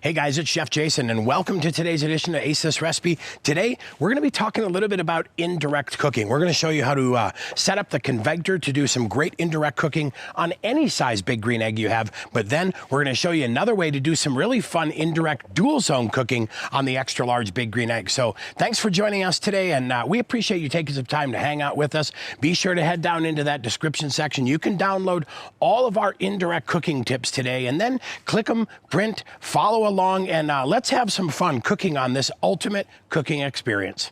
Hey guys, it's Chef Jason and welcome to today's edition of Ace This Recipe. Today, we're gonna be talking a little bit about indirect cooking. We're gonna show you how to set up the ConvEGGtor to do some great indirect cooking on any size big green egg you have, but then we're gonna show you another way to do some really fun indirect dual zone cooking on the extra large big green egg. So thanks for joining us today, and we appreciate you taking some time to hang out with us. Be sure to head down into that description section. You can download all of our indirect cooking tips today, and then click them, print, follow along, and let's have some fun cooking on this ultimate cooking experience.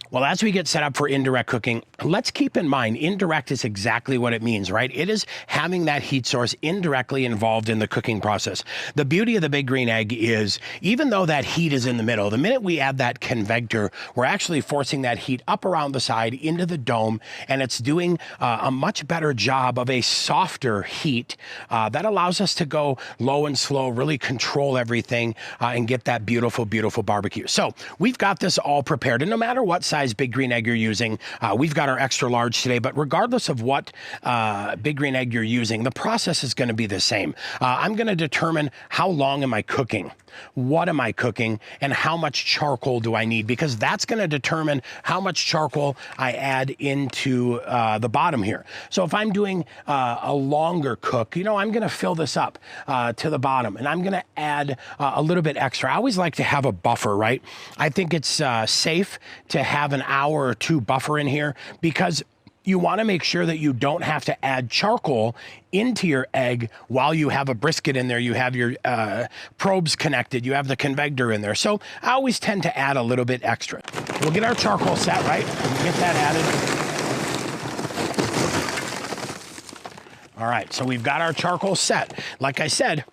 Well, as we get set up for indirect cooking, let's keep in mind indirect is exactly what it means, right? It is having that heat source indirectly involved in the cooking process. The beauty of the big green egg is, even though that heat is in the middle, the minute we add that ConvEGGtor, we're actually forcing that heat up around the side into the dome, and it's doing a much better job of a softer heat that allows us to go low and slow, really control everything, and get that beautiful, beautiful barbecue. So we've got this all prepared, and no matter what size big green egg you're using, we've got our extra large today, but regardless of what big green egg you're using, the process is going to be the same. I'm going to determine how long am I cooking, what am I cooking, and how much charcoal do I need, because that's going to determine how much charcoal I add into the bottom here. So if I'm doing a longer cook, you know, I'm going to fill this up to the bottom, and I'm going to add a little bit extra. I always like to have a buffer, right? I think it's safe to have an hour or two buffer in here, because you want to make sure that you don't have to add charcoal into your egg while you have a brisket in there. You have your probes connected, you have the ConvEGGtor in there. So I always tend to add a little bit extra. We'll get our charcoal set, right? We'll get that added. All right, so we've got our charcoal set. Like I said,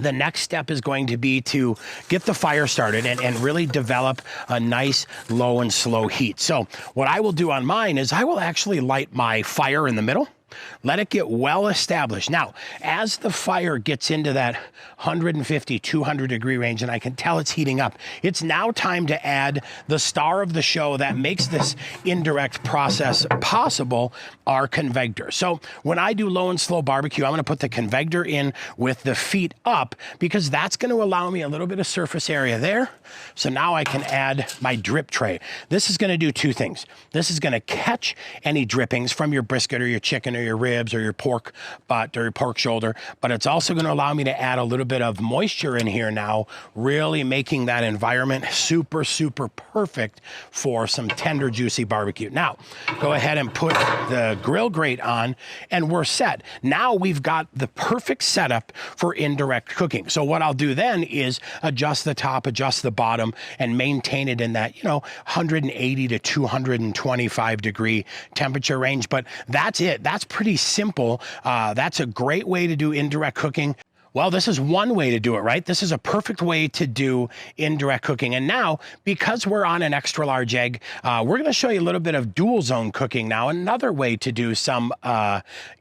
the next step is going to be to get the fire started and really develop a nice low and slow heat. So what I will do on mine is I will actually light my fire in the middle, let it get well established. Now, as the fire gets into that 150, 200 degree range, and I can tell it's heating up, it's now time to add the star of the show that makes this indirect process possible, our ConvEGGtor. So when I do low and slow barbecue, I'm going to put the ConvEGGtor in with the feet up, because that's going to allow me a little bit of surface area there. So now I can add my drip tray. This is going to do two things. This is going to catch any drippings from your brisket or your chicken or your ribs or your pork butt or your pork shoulder, but it's also going to allow me to add a little bit of moisture in here now, really making that environment super, super perfect for some tender, juicy barbecue. Now, go ahead and put the grill grate on, and we're set. Now we've got the perfect setup for indirect cooking. So what I'll do then is adjust the top, adjust the bottom, and maintain it in that, 180 to 225 degree temperature range. But that's it. That's pretty simple. That's a great way to do indirect cooking. Well, this is one way to do it, right? This is a perfect way to do indirect cooking. And now, because we're on an extra large egg, we're going to show you a little bit of dual zone cooking now, another way to do some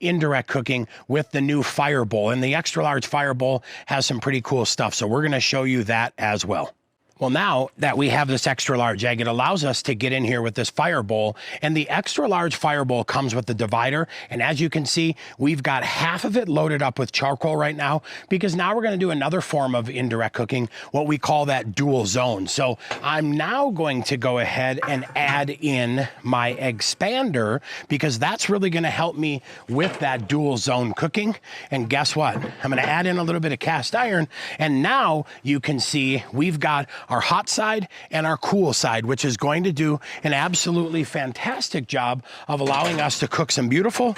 indirect cooking with the new fire bowl. And the extra large fire bowl has some pretty cool stuff. So we're going to show you that as well. Well, now that we have this extra large egg, it allows us to get in here with this fire bowl, and the extra large fire bowl comes with the divider. And as you can see, we've got half of it loaded up with charcoal right now, because now we're going to do another form of indirect cooking, what we call that dual zone. So I'm now going to go ahead and add in my expander, because that's really going to help me with that dual zone cooking. And guess what? I'm going to add in a little bit of cast iron, and now you can see we've got our hot side and our cool side, which is going to do an absolutely fantastic job of allowing us to cook some beautiful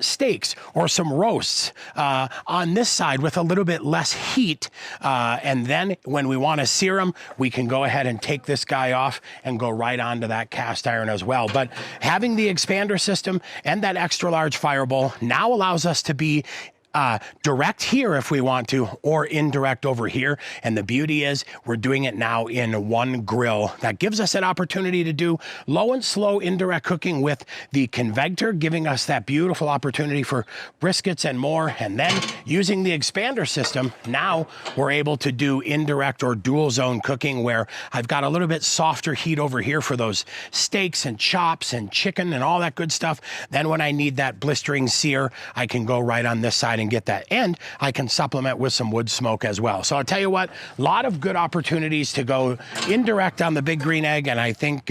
steaks or some roasts on this side with a little bit less heat. And then when we want to sear them, we can go ahead and take this guy off and go right onto that cast iron as well. But having the expander system and that extra large fire bowl now allows us to be direct here if we want to, or indirect over here. And the beauty is we're doing it now in one grill. That gives us an opportunity to do low and slow indirect cooking with the ConvEGGtor, giving us that beautiful opportunity for briskets and more. And then using the expander system, now we're able to do indirect or dual zone cooking, where I've got a little bit softer heat over here for those steaks and chops and chicken and all that good stuff. Then when I need that blistering sear, I can go right on this side and and get that. And I can supplement with some wood smoke as well. So I'll tell you what, a lot of good opportunities to go indirect on the Big Green Egg. And I think,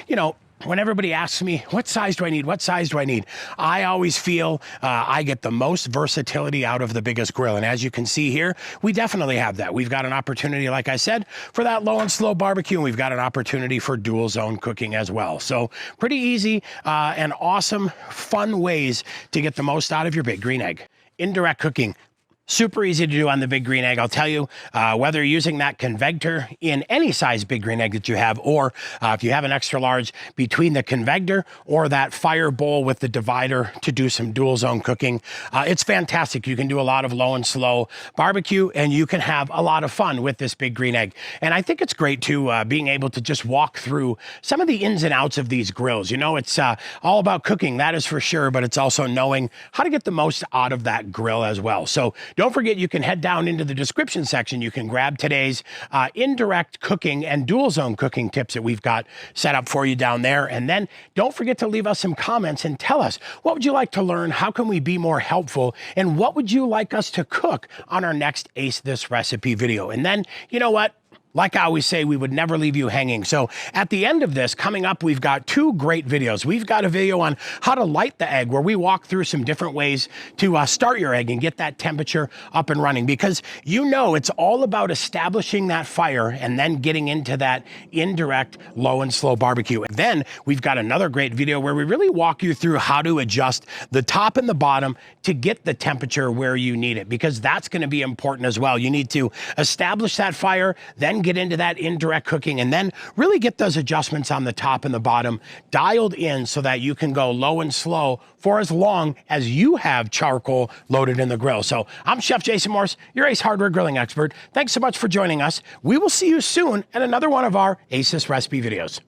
you know, when everybody asks me, what size do I need? What size do I need? I always feel I get the most versatility out of the biggest grill. And as you can see here, we definitely have that. We've got an opportunity, like I said, for that low and slow barbecue, and we've got an opportunity for dual zone cooking as well. So pretty easy and awesome, fun ways to get the most out of your Big Green Egg. Indirect cooking. Super easy to do on the Big Green Egg. I'll tell you, whether you're using that ConvEGGtor in any size Big Green Egg that you have, or if you have an extra large, between the ConvEGGtor or that fire bowl with the divider to do some dual zone cooking, it's fantastic. You can do a lot of low and slow barbecue, and you can have a lot of fun with this Big Green Egg. And I think it's great too, being able to just walk through some of the ins and outs of these grills. You know, it's all about cooking, that is for sure, but it's also knowing how to get the most out of that grill as well. So don't forget, you can head down into the description section. You can grab today's indirect cooking and dual zone cooking tips that we've got set up for you down there. And then don't forget to leave us some comments and tell us, what would you like to learn? How can we be more helpful? And what would you like us to cook on our next Ace This Recipe video? And then, you know what? Like I always say, we would never leave you hanging. So at the end of this, coming up, we've got 2 great videos. We've got a video on how to light the egg, where we walk through some different ways to start your egg and get that temperature up and running, because you know it's all about establishing that fire and then getting into that indirect low and slow barbecue. And then we've got another great video where we really walk you through how to adjust the top and the bottom to get the temperature where you need it, because that's going to be important as well. You need to establish that fire, then get into that indirect cooking, and then really get those adjustments on the top and the bottom dialed in so that you can go low and slow for as long as you have charcoal loaded in the grill. So I'm Chef Jason Morse, your Ace Hardware grilling expert. Thanks so much for joining us. We will see you soon at another one of our Ace This Recipe videos.